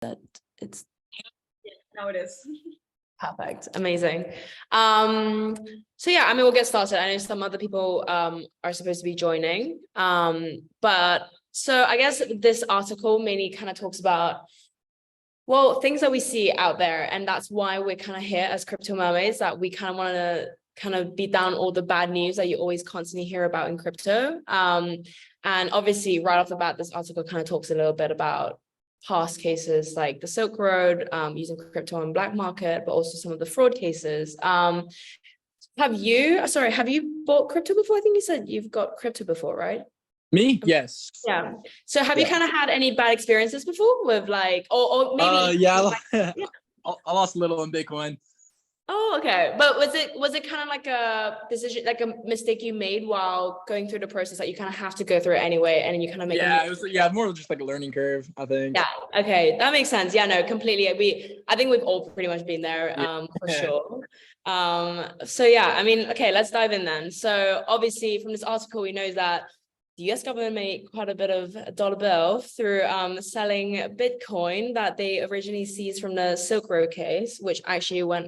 that it's now it is. perfect. Amazing. So yeah, I mean, we'll get started. I know some other people are supposed to be joining. But so I guess this article mainly kind of talks about, well, things that we see out there, and that's why we're kind of here as Crypto Mermaids, that we kind of want to kind of beat down all the bad news that you always constantly hear about in crypto. And obviously, right off the bat, this article kind of talks a little bit about past cases like the Silk Road, using crypto on black market, but also some of the fraud cases. Have you bought crypto before? I think you said you've got crypto before, right? Me? Yes. Yeah. So have you kind of had any bad experiences before with like, or maybe? Yeah. I lost a little in Bitcoin. Oh, okay. But was it kind of like a decision, like a mistake you made while going through the process that you kind of have to go through it anyway, and then you kind of make it was more just like a learning curve, I think. Yeah. Okay, that makes sense. Yeah, no, completely. I think we've all pretty much been there, for sure. So yeah, I mean, okay, let's dive in then. So obviously from this article, we know that the US government made quite a bit of dollar bill through selling Bitcoin that they originally seized from the Silk Road case, which actually went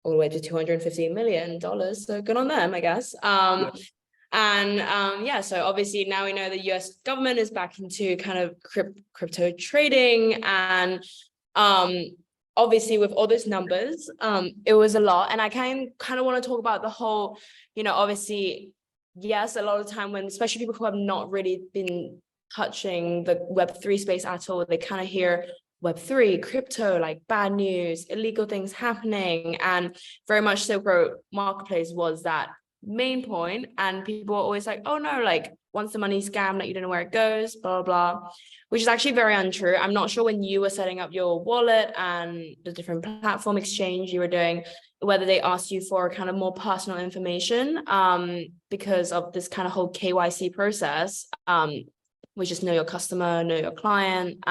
all the way to $250 million. So good on them, I guess. Yeah, so obviously now we know the US government is back into kind of crypto trading, and obviously with all those numbers, it was a lot. And I kind of want to talk about the whole, obviously, yes, a lot of the time when, especially people who have not really been touching the Web3 space at all, they kind of hear Web3, crypto, like bad news, illegal things happening. And very much Silk Road Marketplace was that main point. And people are always like, oh no, like once the money's scammed, like you don't know where it goes, blah, blah, blah, which is actually very untrue. I'm not sure when you were setting up your wallet and the different platform exchange you were doing, whether they asked you for kind of more personal information, because of this kind of whole KYC process, which is know your customer, know your client.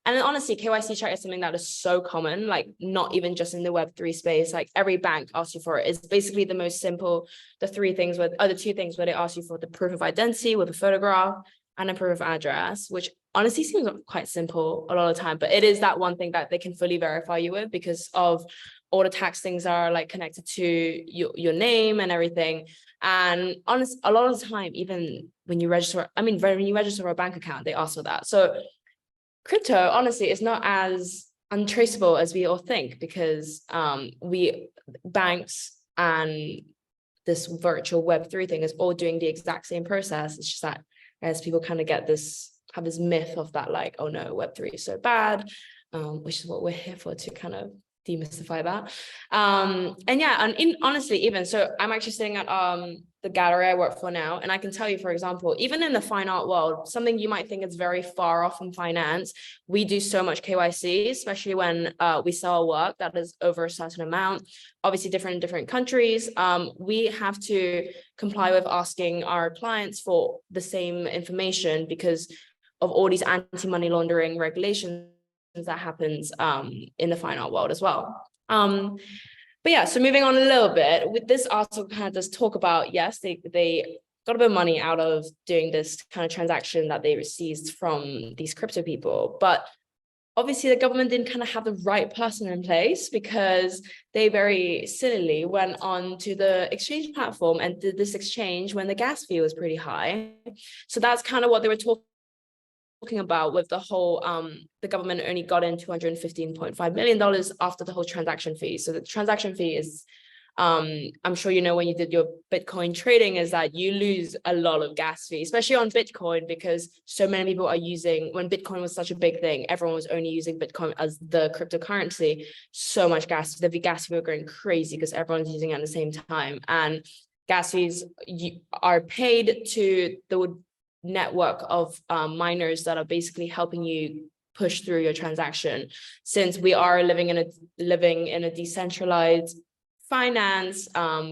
And then honestly, KYC check is something that is so common, like not even just in the Web3 space, like every bank asks you for it. It's basically the most simple, the two things where they ask you for the proof of identity with a photograph and a proof of address, which honestly seems quite simple a lot of the time, but it is that one thing that they can fully verify you with because of all the tax things are like connected to your name and everything. And honestly, a lot of the time, even when you register for a bank account, they ask for that. So crypto, honestly, is not as untraceable as we all think, because banks and this virtual Web3 thing is all doing the exact same process. It's just that as people kind of have this myth of that, like, oh no, Web3 is so bad, which is what we're here for, to kind of demystify that. Honestly, even so, I'm actually sitting at the gallery I work for now, and I can tell you, for example, even in the fine art world, something you might think is very far off from finance, we do so much KYC, especially when we sell work that is over a certain amount, obviously different in different countries. We have to comply with asking our clients for the same information because of all these anti-money laundering regulations that happens in the fine art world as well. But yeah, so moving on a little bit, with this article kind of does talk about, yes, they got a bit of money out of doing this kind of transaction that they received from these crypto people. But obviously the government didn't kind of have the right person in place, because they very sillily went on to the exchange platform and did this exchange when the gas fee was pretty high. So that's kind of what they were talking about with the whole, the government only got in $215.5 million after the whole transaction fee. So the transaction fee is, I'm sure you know when you did your Bitcoin trading, is that you lose a lot of gas fee, especially on Bitcoin, because so many people are using, when Bitcoin was such a big thing, everyone was only using Bitcoin as the cryptocurrency, so much the gas fee were going crazy because everyone's using it at the same time. And gas fees are paid to the network of miners that are basically helping you push through your transaction. Since we are living in a decentralized finance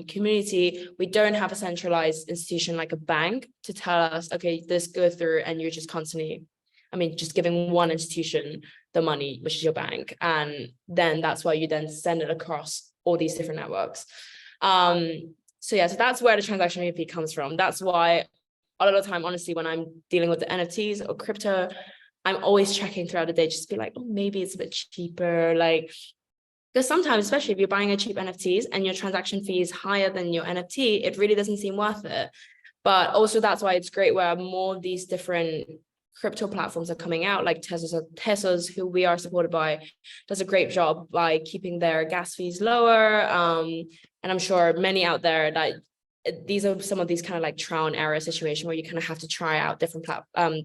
community, we don't have a centralized institution like a bank to tell us, okay, this goes through, and you're just constantly, just giving one institution the money, which is your bank, and then that's why you then send it across all these different networks. So that's where the transaction fee comes from. That's why a lot of the time, honestly, when I'm dealing with the NFTs or crypto, I'm always checking throughout the day just to be like, oh, maybe it's a bit cheaper. Like, because sometimes, especially if you're buying a cheap NFTs and your transaction fee is higher than your NFT, it really doesn't seem worth it. But also that's why it's great where more of these different crypto platforms are coming out, like Tesla's, who we are supported by, does a great job by keeping their gas fees lower. And I'm sure many out there that these are some of these kind of like trial and error situation where you kind of have to try out different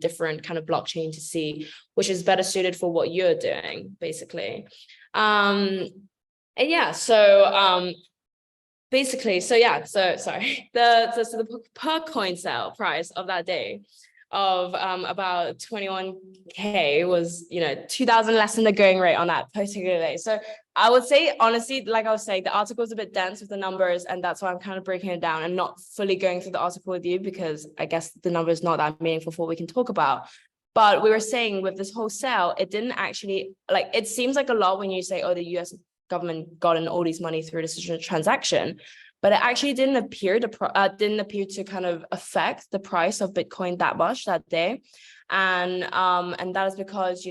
different kind of blockchain to see which is better suited for what you're doing, basically. And yeah, so basically, so yeah, so sorry, the per coin sale price of that day of about 21K was, 2,000 less than the going rate on that particular day. So I would say, honestly, like I was saying, the article is a bit dense with the numbers, and that's why I'm kind of breaking it down and not fully going through the article with you, because I guess the number is not that meaningful for what we can talk about. But we were saying with this whole sale, it didn't actually, like, it seems like a lot when you say, oh, the US government got in all these money through this transaction, but it actually didn't appear to kind of affect the price of Bitcoin that much that day. And that is because,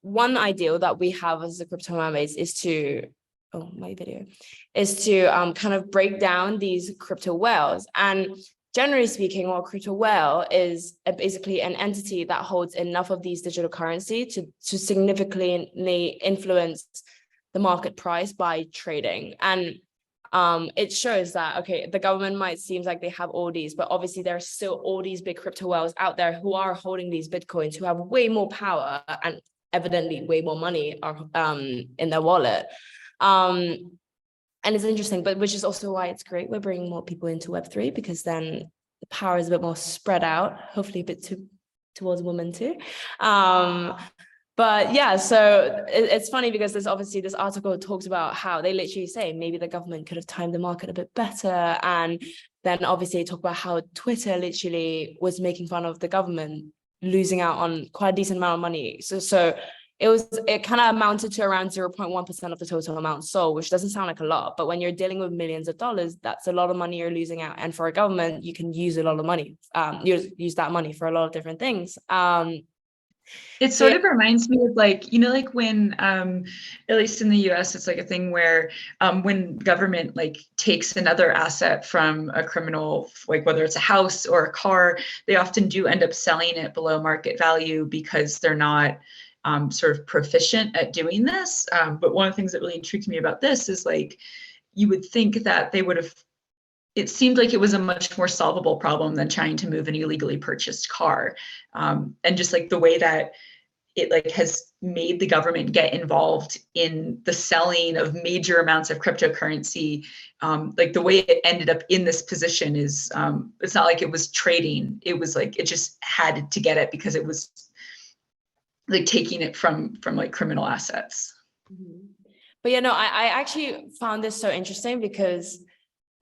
one ideal that we have as the Crypto Mermaids is to, kind of break down these crypto whales. And generally speaking, what a crypto whale is basically an entity that holds enough of these digital currency to significantly influence the market price by trading. And it shows that, okay, the government might seem like they have all these, but obviously there are still all these big crypto whales out there who are holding these Bitcoins, who have way more power and evidently way more money in their wallet. And it's interesting, but which is also why it's great we're bringing more people into Web3, because then the power is a bit more spread out, hopefully a bit towards women too. But yeah, so it's funny because this article talks about how they literally say maybe the government could have timed the market a bit better. And then obviously talk about how Twitter literally was making fun of the government losing out on quite a decent amount of money. So it kind of amounted to around 0.1% of the total amount sold, which doesn't sound like a lot, but when you're dealing with millions of dollars, that's a lot of money you're losing out. And for a government, you can use a lot of money, use that money for a lot of different things. It sort of reminds me of like, like when, at least in the US, it's like a thing where when government like takes another asset from a criminal, like whether it's a house or a car, they often do end up selling it below market value because they're not sort of proficient at doing this. But one of the things that really intrigued me about this is like, you would think that they would have, it seemed like it was a much more solvable problem than trying to move an illegally purchased car. And just like the way that it like has made the government get involved in the selling of major amounts of cryptocurrency. Like the way it ended up in this position is, it's not like it was trading. It was like, it just had to get it because it was like taking it from like criminal assets. Mm-hmm. But I actually found this so interesting because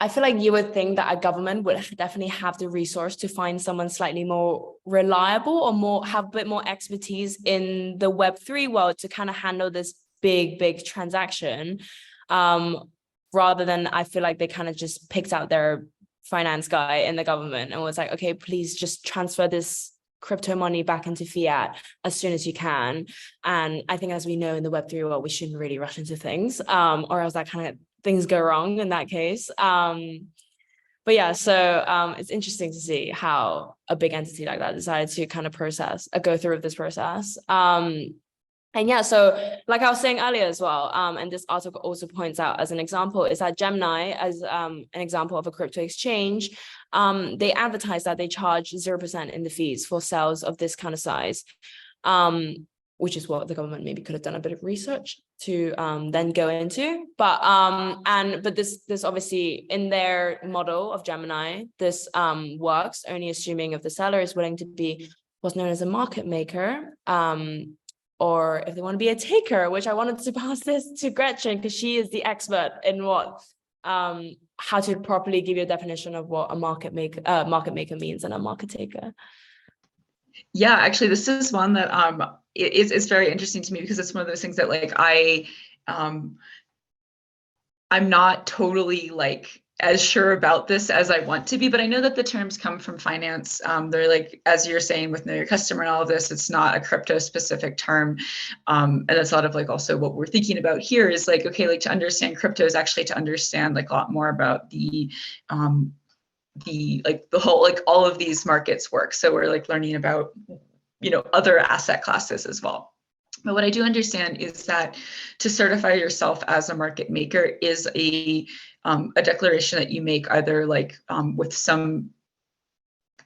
I feel like you would think that a government would definitely have the resource to find someone slightly more reliable or have a bit more expertise in the Web3 world to kind of handle this big transaction. Rather than, I feel like they kind of just picked out their finance guy in the government and was like, okay, please just transfer this crypto money back into fiat as soon as you can. And I think, as we know in the Web3 world, we shouldn't really rush into things, or else that kind of things go wrong in that case. But yeah, so it's interesting to see how a big entity like that decided to kind of go through with this process. And yeah, so like I was saying earlier as well, and this article also points out as an example, is that Gemini, as an example of a crypto exchange, they advertise that they charge 0% in the fees for sales of this kind of size, which is what the government maybe could have done a bit of research to then go into. But this obviously in their model of Gemini, this works only assuming if the seller is willing to be what's known as a market maker, or if they want to be a taker, which I wanted to pass this to Gretchen because she is the expert in how to properly give you a definition of what a market maker means and a market taker. Yeah, actually, this is one that it's very interesting to me because it's one of those things that like I'm not totally like as sure about this as I want to be, but I know that the terms come from finance. They're like, as you're saying with know your customer and all of this, it's not a crypto specific term. And that's a lot of like also what we're thinking about here is like, okay, like to understand crypto is actually to understand like a lot more about the like the whole, like all of these markets work. So we're like learning about, you know, other asset classes as well. But what I do understand is that to certify yourself as a market maker is a declaration that you make either like with some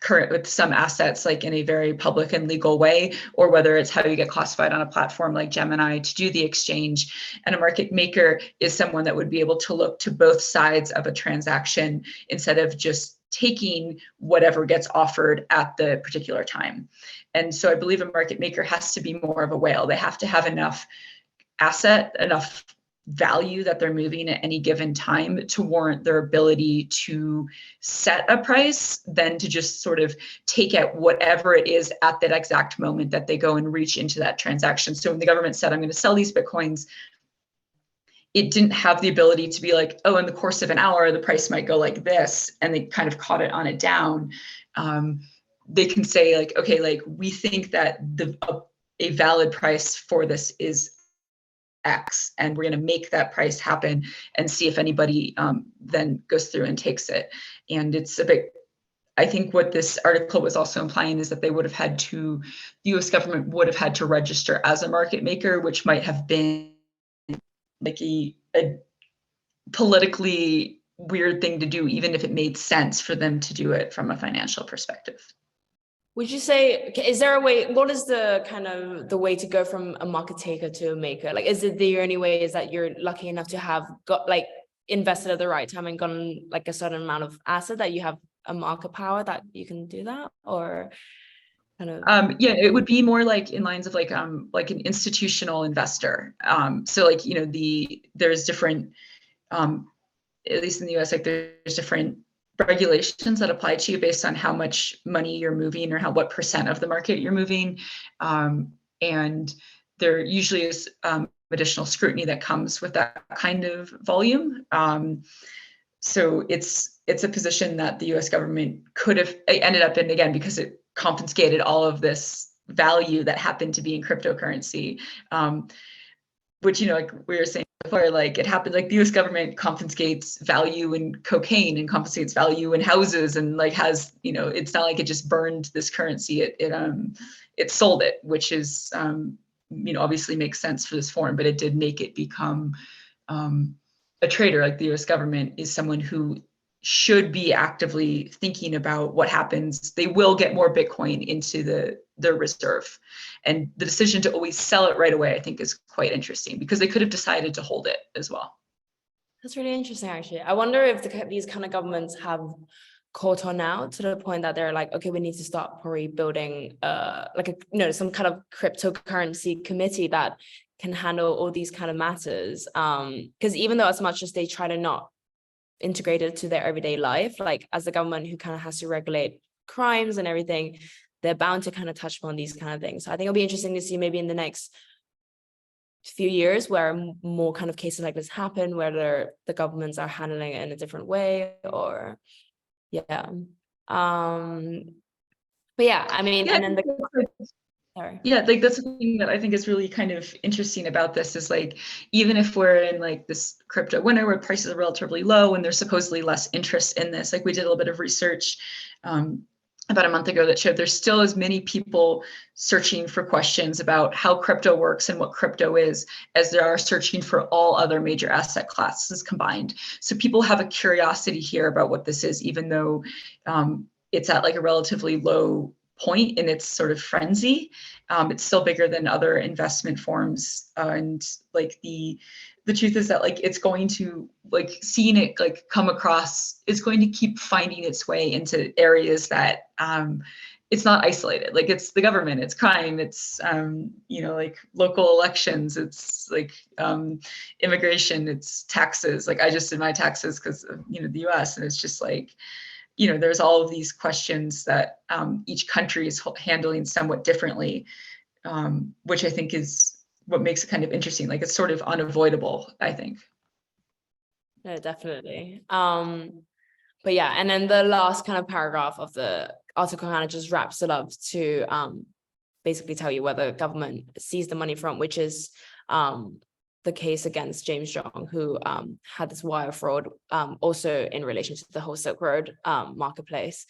assets like in a very public and legal way, or whether it's how you get classified on a platform like Gemini to do the exchange. And a market maker is someone that would be able to look to both sides of a transaction instead of just taking whatever gets offered at the particular time. And so I believe a market maker has to be more of a whale. They have to have enough enough value that they're moving at any given time to warrant their ability to set a price than to just sort of take out whatever it is at that exact moment that they go and reach into that transaction. So when the government said, I'm going to sell these Bitcoins, it didn't have the ability to be like, oh, in the course of an hour, the price might go like this, and they kind of caught it on a down. They can say like, okay, like we think that a valid price for this is X, and we're going to make that price happen and see if anybody then goes through and takes it. And it's a bit, I think what this article was also implying is that they would have had to, the US government would have had to register as a market maker, which might have been like a politically weird thing to do, even if it made sense for them to do it from a financial perspective. Would you say, is there a way, what is the kind of the way to go from a market taker to a maker? Like, is it the only way is that you're lucky enough to have got like invested at the right time and gotten like a certain amount of asset that you have a market power that you can do that? Or kind of yeah, it would be more like in lines of like an institutional investor. So like, you know, there's different at least in the US, like there's different regulations that apply to you based on how much money you're moving or what percent of the market you're moving. And there usually is additional scrutiny that comes with that kind of volume. So it's a position that the US government could have ended up in, again, because it confiscated all of this value that happened to be in cryptocurrency, which, you know, like we were saying before, like it happened, like the US government confiscates value in cocaine and confiscates value in houses, and like has, you know, it's not like it just burned this currency, it sold it, which is, you know, obviously makes sense for this form, but it did make it become a trader. Like the US government is someone who should be actively thinking about what happens. They will get more Bitcoin into their reserve. And the decision to always sell it right away, I think, is quite interesting because they could have decided to hold it as well. That's really interesting, actually. I wonder if these kind of governments have caught on now to the point that they're like, okay, we need to start probably building some kind of cryptocurrency committee that can handle all these kind of matters. Because even though as much as they try to not integrate it to their everyday life, like as the government who kind of has to regulate crimes and everything, they're bound to kind of touch upon these kind of things. So I think it'll be interesting to see maybe in the next few years where more kind of cases like this happen, whether the governments are handling it in a different way or yeah. But yeah, I mean, yeah, and then sorry. Yeah, like that's the thing that I think is really kind of interesting about this is like, even if we're in like this crypto winter where prices are relatively low and there's supposedly less interest in this, like we did a little bit of research about a month ago that showed there's still as many people searching for questions about how crypto works and what crypto is as there are searching for all other major asset classes combined. So people have a curiosity here about what this is, even though it's at like a relatively low point in its sort of frenzy. It's still bigger than other investment forms. And like the truth is that like it's going to, like seeing it like come across, it's going to keep finding its way into areas that it's not isolated. Like it's the government, it's crime, it's like local elections, it's like immigration, it's taxes. Like I just did my taxes because of the US, and it's just like, there's all of these questions that each country is handling somewhat differently, which I think is what makes it kind of interesting. Like it's sort of unavoidable, I think. No, definitely. But yeah, and then the last kind of paragraph of the article kind of just wraps it up to basically tell you where the government seized the money from, which is the case against James Zhong, who had this wire fraud, also in relation to the whole Silk Road marketplace.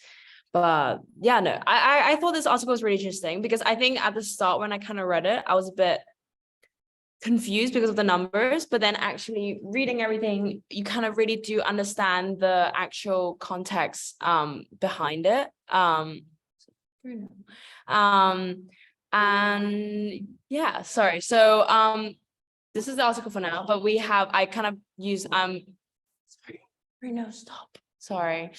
But yeah, no, I thought this article was really interesting because I think at the start when I kind of read it, I was a bit confused because of the numbers, but then actually reading everything, you kind of really do understand the actual context behind it. And yeah, sorry. So this is the article for now, but I kind of use sorry, no, stop. Sorry.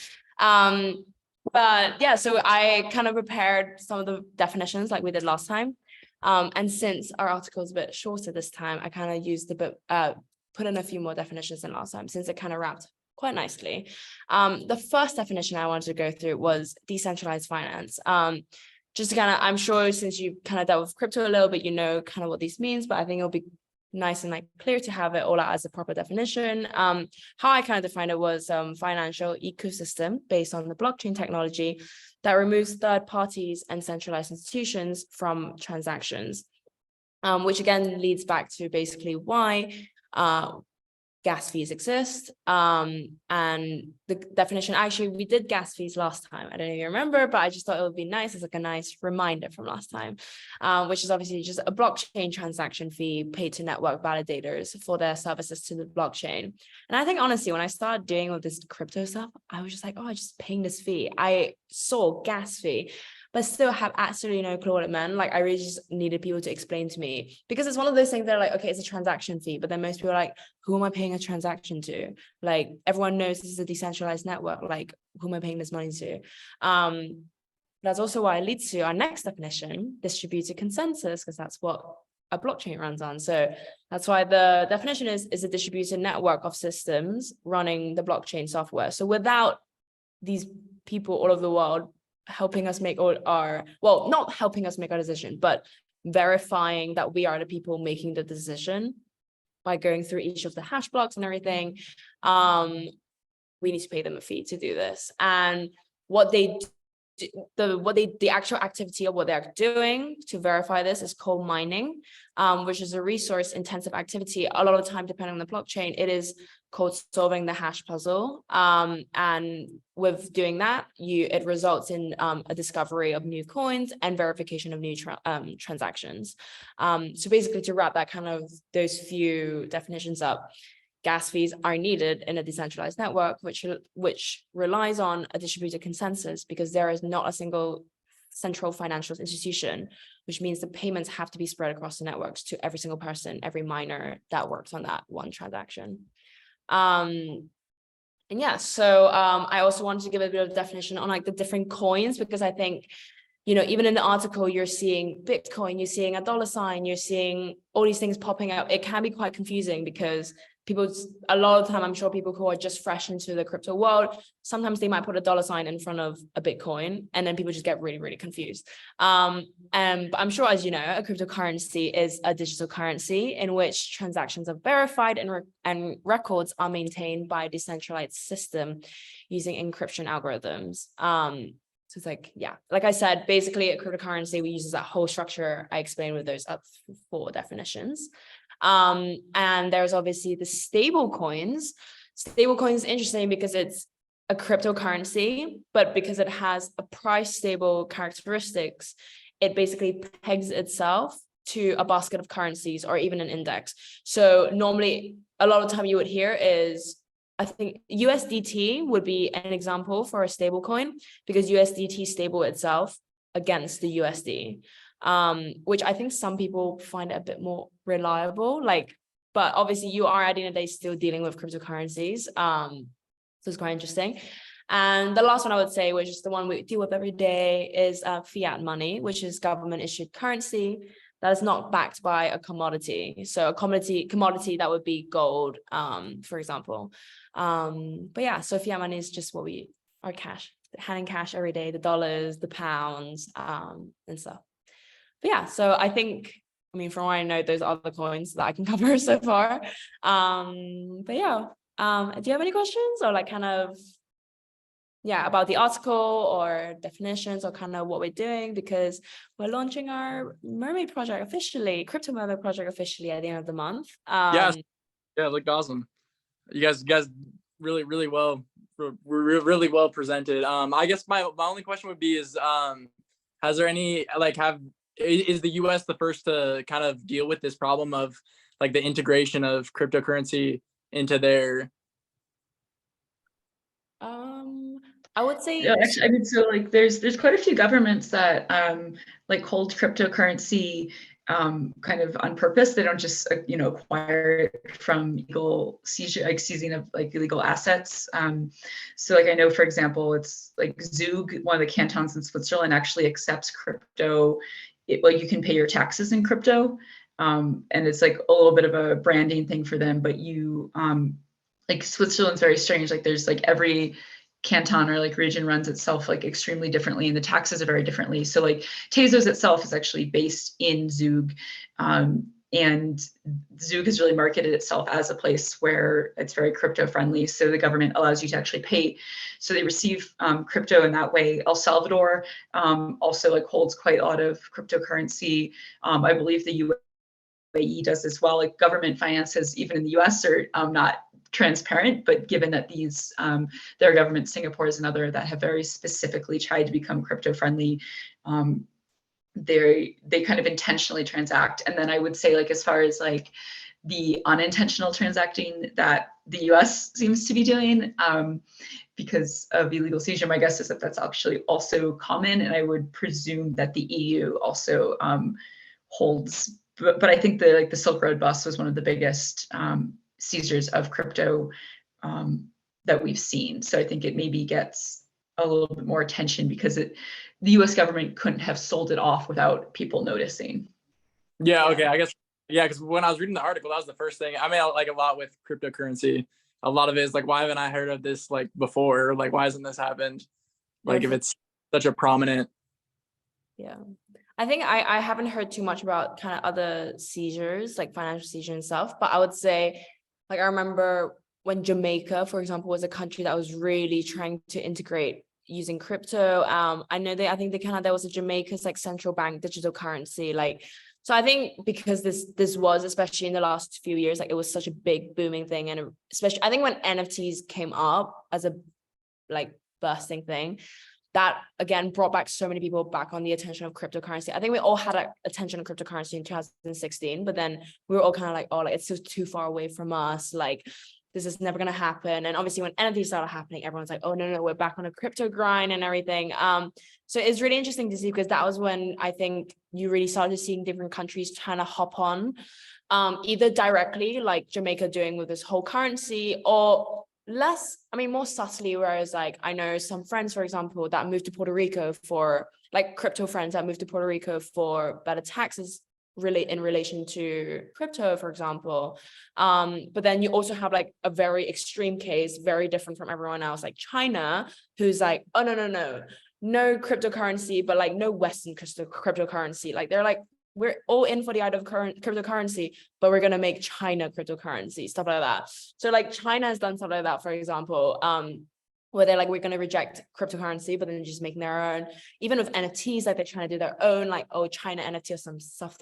But yeah, so I kind of prepared some of the definitions like we did last time. And since our article is a bit shorter this time, I kind of used put in a few more definitions than last time, since it kind of wrapped quite nicely. The first definition I wanted to go through was decentralized finance. Just to kind of, I'm sure since you kind of dealt with crypto a little bit, you know kind of what this means, but I think it'll be nice and like clear to have it all out as a proper definition. How I kind of defined it was financial ecosystem based on the blockchain technology that removes third parties and centralized institutions from transactions, which again leads back to basically why gas fees exist. And the definition, actually, we did gas fees last time. I don't know if you remember, but I just thought it would be nice as like a nice reminder from last time, which is obviously just a blockchain transaction fee paid to network validators for their services to the blockchain. And I think honestly, when I started doing all this crypto stuff, I was just like, oh, I'm just paying this fee. I saw gas fee, but still have absolutely no clue what it meant. Like I really just needed people to explain to me, because it's one of those things that are like, okay, it's a transaction fee, but then most people are like, who am I paying a transaction to? Like everyone knows this is a decentralized network. Like who am I paying this money to? That's also why it leads to our next definition, distributed consensus, because that's what a blockchain runs on. So that's why the definition is a distributed network of systems running the blockchain software. So without these people all over the world helping us make not helping us make our decision, but verifying that we are the people making the decision by going through each of the hash blocks and everything, we need to pay them a fee to do this. And what they do, the actual activity of what they're doing to verify this is called mining, which is a resource intensive activity. A lot of the time, depending on the blockchain, it is called solving the hash puzzle. And with doing that, it results in a discovery of new coins and verification of new transactions. So basically, to wrap that kind of those few definitions up, gas fees are needed in a decentralized network, which relies on a distributed consensus, because there is not a single central financial institution, which means the payments have to be spread across the networks to every single person, every miner that works on that one transaction. And yeah, so I also wanted to give a bit of definition on like the different coins, because I think, you know, even in the article, you're seeing Bitcoin, you're seeing a dollar sign, you're seeing all these things popping up. It can be quite confusing because people, a lot of the time, I'm sure people who are just fresh into the crypto world, sometimes they might put a dollar sign in front of a Bitcoin, and then people just get really, really confused. But I'm sure, as you know, a cryptocurrency is a digital currency in which transactions are verified and records are maintained by a decentralized system using encryption algorithms. So it's like, yeah, like I said, basically a cryptocurrency, we use that whole structure I explained with those 4 definitions. And there's obviously the stable coins. Stable coins is interesting because it's a cryptocurrency, but because it has a price stable characteristics, it basically pegs itself to a basket of currencies or even an index. So normally a lot of the time you would hear is, I think USDT would be an example for a stable coin, because USDT stable itself against the USD. Which I think some people find it a bit more reliable, but obviously you are at the end of the day still dealing with cryptocurrencies. So it's quite interesting. And the last one I would say, which is the one we deal with every day, is fiat money, which is government issued currency that is not backed by a commodity. So a commodity that would be gold, for example. But yeah, so fiat money is just what our cash, handing cash every day, the dollars, the pounds, and stuff. But yeah, so I think, I mean, from what I know, those are the coins that I can cover so far. But yeah, Do you have any questions or like kind of, yeah, about the article or definitions or kind of what we're doing? Because we're launching our mermaid project officially, crypto mermaid project officially at the end of the month. Yeah, it looked awesome. You guys really well, really well presented. I guess my only question would be is, has there any like is the US the first to kind of deal with this problem of like the integration of cryptocurrency into their? I would say Yeah, actually, I mean, so like there's quite a few governments that like hold cryptocurrency kind of on purpose. They don't just acquire it from illegal seizure, like seizing of like illegal assets. So like I know, for example, it's like Zug, one of the cantons in Switzerland, actually accepts crypto. Like you can pay your taxes in crypto, and it's like a little bit of a branding thing for them. But you like Switzerland's very strange. Like there's like every canton or like region runs itself like extremely differently, and the taxes are very differently. So like Tezos itself is actually based in Zug, and Zug has really marketed itself as a place where it's very crypto friendly. So the government allows you to actually pay. So they receive crypto in that way. El Salvador also like holds quite a lot of cryptocurrency. I believe the UAE does as well. Like government finances, even in the US, are not transparent, but given that these their government, Singapore is another that have very specifically tried to become crypto friendly, they kind of intentionally transact. And then I would say, like, as far as like the unintentional transacting that the US seems to be doing because of illegal seizure, my guess is that that's actually also common, and I would presume that the EU also holds. But I think the Silk Road bust was one of the biggest seizures of crypto that we've seen. So I think it maybe gets a little bit more attention because the US government couldn't have sold it off without people noticing. Yeah, okay, I guess, yeah, because when I was reading the article, that was the first thing. I mean, like a lot with cryptocurrency, a lot of it is like, why haven't I heard of this like before? Like, why hasn't this happened? Like, if it's such a prominent. Yeah. I think I haven't heard too much about kind of other seizures, like financial seizure and stuff, but I would say, like, I remember when Jamaica, for example, was a country that was really trying to integrate using crypto. I think there was a Jamaica's like central bank digital currency. Like, so I think because this was, especially in the last few years, like it was such a big booming thing. And especially, I think when NFTs came up as a like bursting thing, that again brought back so many people back on the attention of cryptocurrency. I think we all had attention on cryptocurrency in 2016, but then we were all kind of like, oh, like it's just too far away from us. Like this is never going to happen. And obviously when NFTs started happening, everyone's like, oh, no, we're back on a crypto grind and everything. So it's really interesting to see, because that was when I think you really started seeing different countries trying to hop on, either directly like Jamaica doing with this whole currency, or more subtly, whereas like I know some friends, for example, that moved to Puerto Rico for like crypto friends that moved to Puerto Rico for better taxes really in relation to crypto, for example. But then you also have like a very extreme case, very different from everyone else, like China, who's like, oh, no cryptocurrency, but like no Western cryptocurrency. Like they're like, we're all in for the idea of cryptocurrency, but we're going to make China cryptocurrency, stuff like that. So like China has done stuff like that, for example, where they're like, we're going to reject cryptocurrency, but then just making their own. Even with NFTs, like they're trying to do their own, like, oh, China NFT or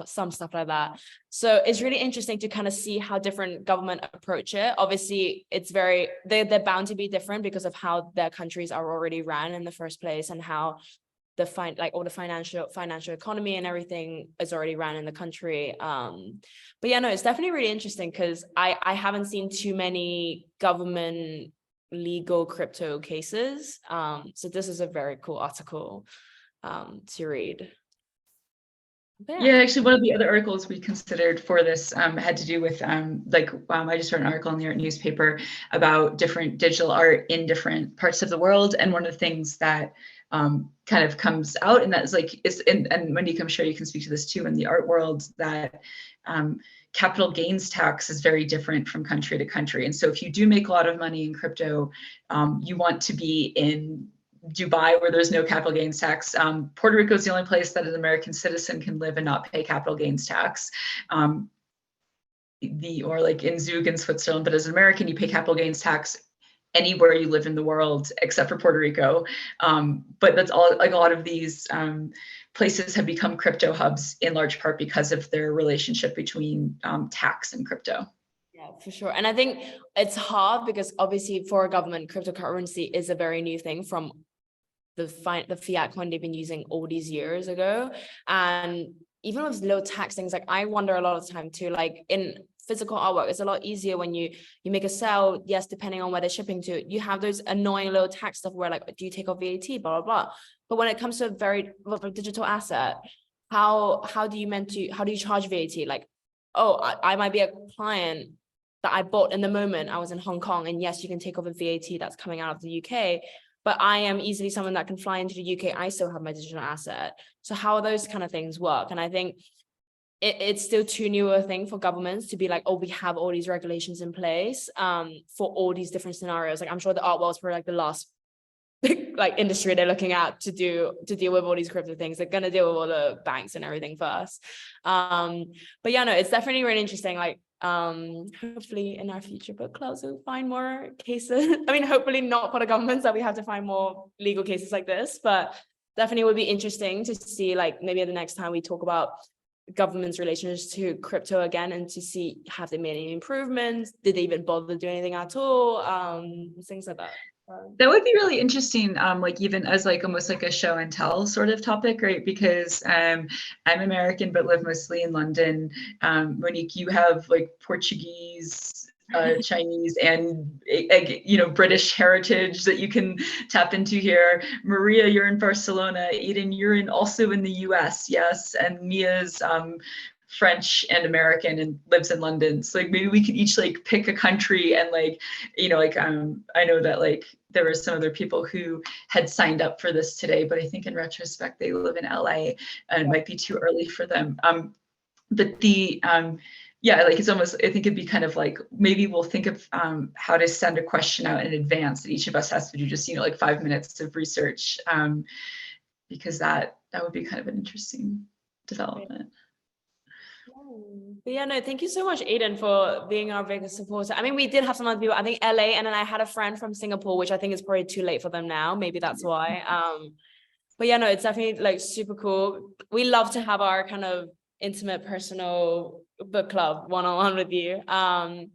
some stuff like that. So it's really interesting to kind of see how different government approach it. Obviously, it's they're bound to be different because of how their countries are already ran in the first place, and how all the financial economy and everything is already ran in the country. But yeah, no, it's definitely really interesting because I haven't seen too many government legal crypto cases. So this is a very cool article to read. Yeah, actually, one of the other articles we considered for this had to do with I just read an article in the art newspaper about different digital art in different parts of the world, and one of the things that kind of comes out, and that is like and Monique, I'm sure you can speak to this too, in the art world, that capital gains tax is very different from country to country. And so if you do make a lot of money in crypto, you want to be in Dubai, where there's no capital gains tax. Puerto Rico is the only place that an American citizen can live and not pay capital gains tax. or like in Zug in Switzerland, but as an American, you pay capital gains tax anywhere you live in the world except for Puerto Rico. But that's all, like a lot of these places have become crypto hubs in large part because of their relationship between tax and crypto. Yeah, for sure. And I think it's hard because obviously for a government, cryptocurrency is a very new thing from the fiat coin they've been using all these years ago. And even with low tax things, like I wonder a lot of the time too, like in physical artwork, it's a lot easier when you make a sale. Yes, depending on where they're shipping to, you have those annoying low tax stuff where like, do you take off VAT, blah, blah, blah. But when it comes to a digital asset, how do you charge VAT? Like, oh, I might be a client that I bought in the moment I was in Hong Kong, and yes, you can take off a VAT that's coming out of the UK, but I am easily someone that can fly into the UK. I still have my digital asset. So how those kind of things work? And I think it's still too new a thing for governments to be like, oh, we have all these regulations in place for all these different scenarios. Like I'm sure the art world is probably like the last like industry they're looking at to deal with all these crypto things. They're gonna deal with all the banks and everything first. But yeah, no, it's definitely really interesting. Like hopefully in our future book clubs we'll find more cases. I mean, hopefully not for the governments that we have to find more legal cases like this, but definitely would be interesting to see, like maybe the next time we talk about government's relations to crypto again, and to see have they made any improvements, did they even bother to do anything at all, things like that. That would be really interesting, like even as like almost like a show and tell sort of topic, right? Because I'm American but live mostly in London. Monique, you have like Portuguese, Chinese, and British heritage that you can tap into here. Maria, you're in Barcelona. Eden, you're also in the US, yes, and Mia's French and American and lives in London. So like maybe we could each like pick a country and like, I know that like there were some other people who had signed up for this today, but I think in retrospect they live in LA and it might be too early for them. But the yeah, like it's almost, I think it'd be kind of like, maybe we'll think of how to send a question out in advance that each of us has to do just, like 5 minutes of research, because that would be kind of an interesting development. But yeah, no, thank you so much, Aiden, for being our biggest supporter. I mean, we did have some other people, I think LA, and then I had a friend from Singapore, which I think is probably too late for them now. Maybe that's why. But yeah, no, it's definitely like super cool. We love to have our kind of intimate, personal book club one-on-one with you. But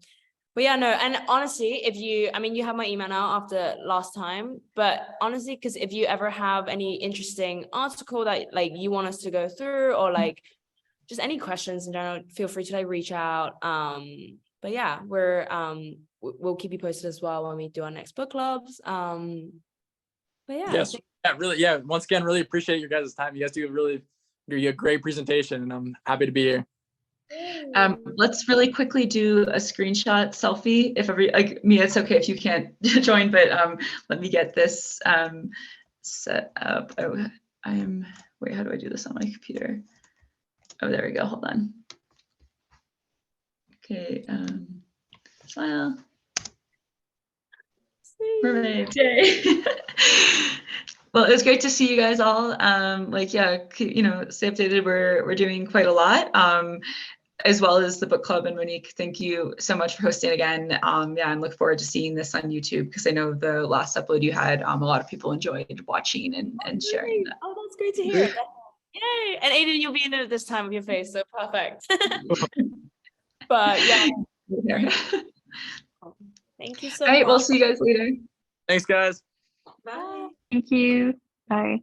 yeah, no, and honestly, you have my email now after last time, but honestly, because if you ever have any interesting article that like you want us to go through, or like just any questions in general, feel free to like reach out. But yeah, we'll keep you posted as well when we do our next book clubs. But yeah. Yes. Yeah. Once again, really appreciate your guys' time. You guys do a great presentation, and I'm happy to be here. Let's really quickly do a screenshot selfie. If Mia, it's okay if you can't join, but let me get this set up. Oh, wait, how do I do this on my computer? Oh, there we go. Hold on. Okay. Smile. Mermaids. Yay. Well, it was great to see you guys all. Yeah, stay updated. We're doing quite a lot. As well as the book club. And Monique, thank you so much for hosting again. Yeah, and look forward to seeing this on YouTube, because I know the last upload you had, a lot of people enjoyed watching and sharing that. Oh, that's great to hear. Yay! And Aiden, you'll be in it this time with your face, so perfect. But yeah. Thank you so much. All right, we'll see you guys later. Thanks, guys. Bye. Thank you. Bye.